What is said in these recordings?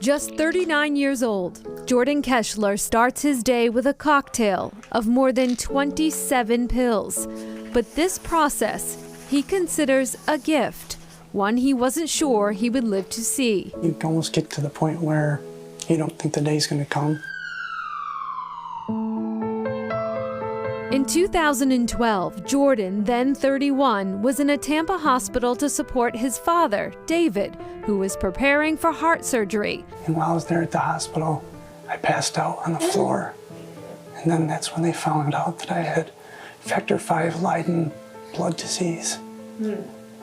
Just 39 years old, Jordan Keshler starts his day with a cocktail of more than 27 pills. But this process he considers a gift, one he wasn't sure he would live to see. You can almost get to the point where you don't think the day's going to come. In 2012, Jordan, then 31, was in a Tampa hospital to support his father, David, who was preparing for heart surgery. And while I was there at the hospital, I passed out on the floor. And then that's when they found out that I had factor V Leiden blood disease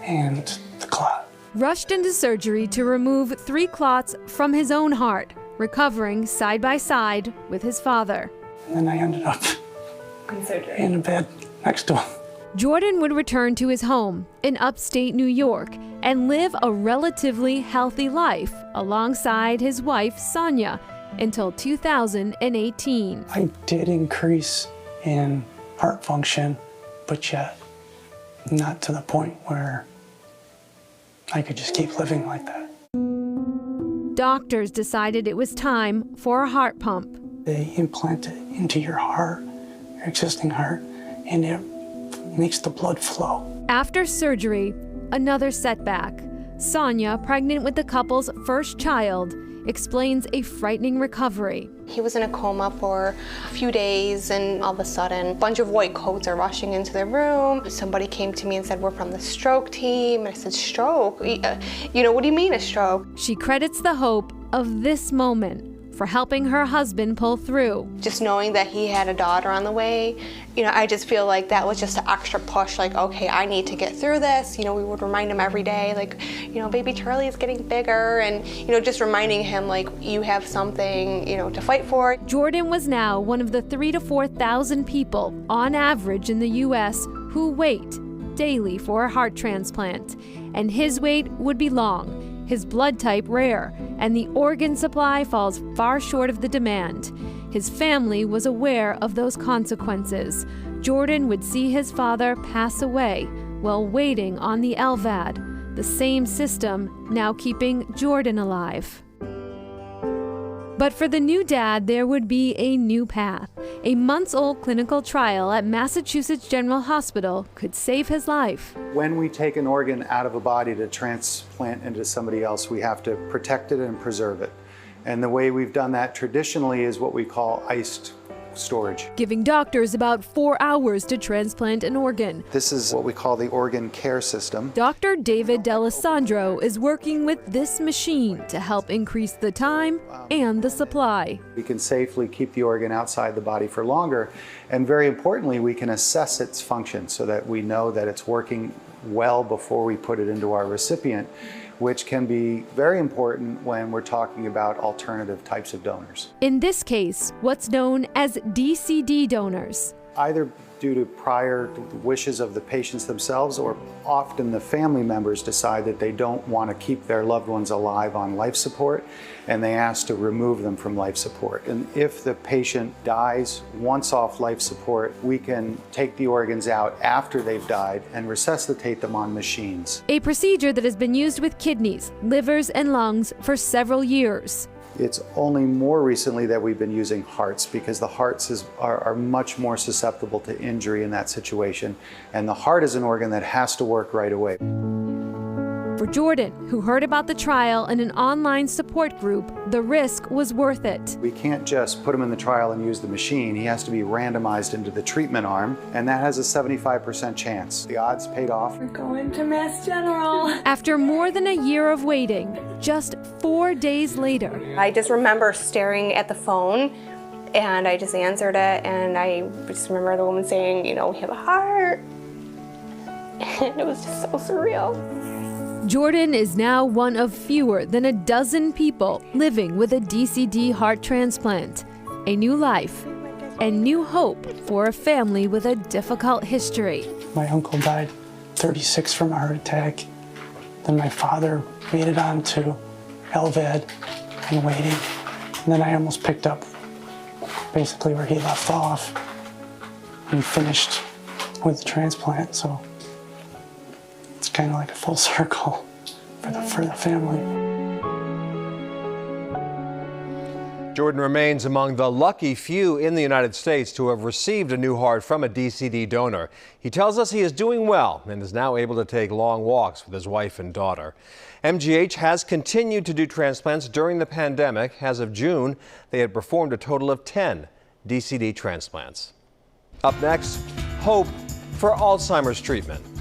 and the clot. Rushed into surgery to remove 3 clots from his own heart, recovering side by side with his father. And then I ended up in a bed next to him. Jordan would return to his home in upstate New York and live a relatively healthy life alongside his wife, Sonia, until 2018. I did increase in heart function, but yet not to the point where I could just keep living like that. Doctors decided it was time for a heart pump. They implant it into your heart, your existing heart, and it makes the blood flow. After surgery, another setback. Sonia, pregnant with the couple's first child, explains a frightening recovery. He was in a coma for a few days, and all of a sudden, a bunch of white coats are rushing into the room. Somebody came to me and said, "We're from the stroke team." And I said, "Stroke? You know, what do you mean a stroke?" She credits the hope of this moment for helping her husband pull through. Just knowing that he had a daughter on the way, I just feel like that was just an extra push, like, okay, I need to get through this. We would remind him every day, like, baby Charlie is getting bigger, and, just reminding him, like, you have something, to fight for. Jordan was now one of the 3,000 to 4,000 people, on average in the U.S., who wait daily for a heart transplant. And his wait would be long, his blood type rare, and the organ supply falls far short of the demand. His family was aware of those consequences. Jordan would see his father pass away while waiting on the LVAD, the same system now keeping Jordan alive. But for the new dad, there would be a new path. A months-old clinical trial at Massachusetts General Hospital could save his life. When we take an organ out of a body to transplant into somebody else, we have to protect it and preserve it. And the way we've done that traditionally is what we call iced storage. Giving doctors about 4 hours to transplant an organ. This is what we call the organ care system. Dr. David D'Alessandro is working with this machine to help increase the time and the supply. We can safely keep the organ outside the body for longer, and very importantly, we can assess its function so that we know that it's working well before we put it into our recipient, which can be very important when we're talking about alternative types of donors. In this case, what's known as DCD donors. Either due to prior wishes of the patients themselves, or often the family members decide that they don't want to keep their loved ones alive on life support, and they ask to remove them from life support. And if the patient dies once off life support, we can take the organs out after they've died and resuscitate them on machines. A procedure that has been used with kidneys, livers, and lungs for several years. It's only more recently that we've been using hearts, because the hearts are much more susceptible to injury in that situation. And the heart is an organ that has to work right away. For Jordan, who heard about the trial in an online support group, the risk was worth it. We can't just put him in the trial and use the machine. He has to be randomized into the treatment arm, and that has a 75% chance. The odds paid off. We're going to Mass General. After more than a year of waiting, just 4 days later. I just remember staring at the phone, and I just answered it, and I just remember the woman saying, we have a heart. And it was just so surreal. Jordan is now one of fewer than a dozen people living with a DCD heart transplant. A new life and new hope for a family with a difficult history. My uncle died 36 from a heart attack. Then my father made it on to LVAD and waiting. And then I almost picked up basically where he left off and finished with the transplant. So it's kind of like a full circle for the family. Jordan remains among the lucky few in the United States to have received a new heart from a DCD donor. He tells us he is doing well and is now able to take long walks with his wife and daughter. MGH has continued to do transplants during the pandemic. As of June, they had performed a total of 10 DCD transplants. Up next, hope for Alzheimer's treatment.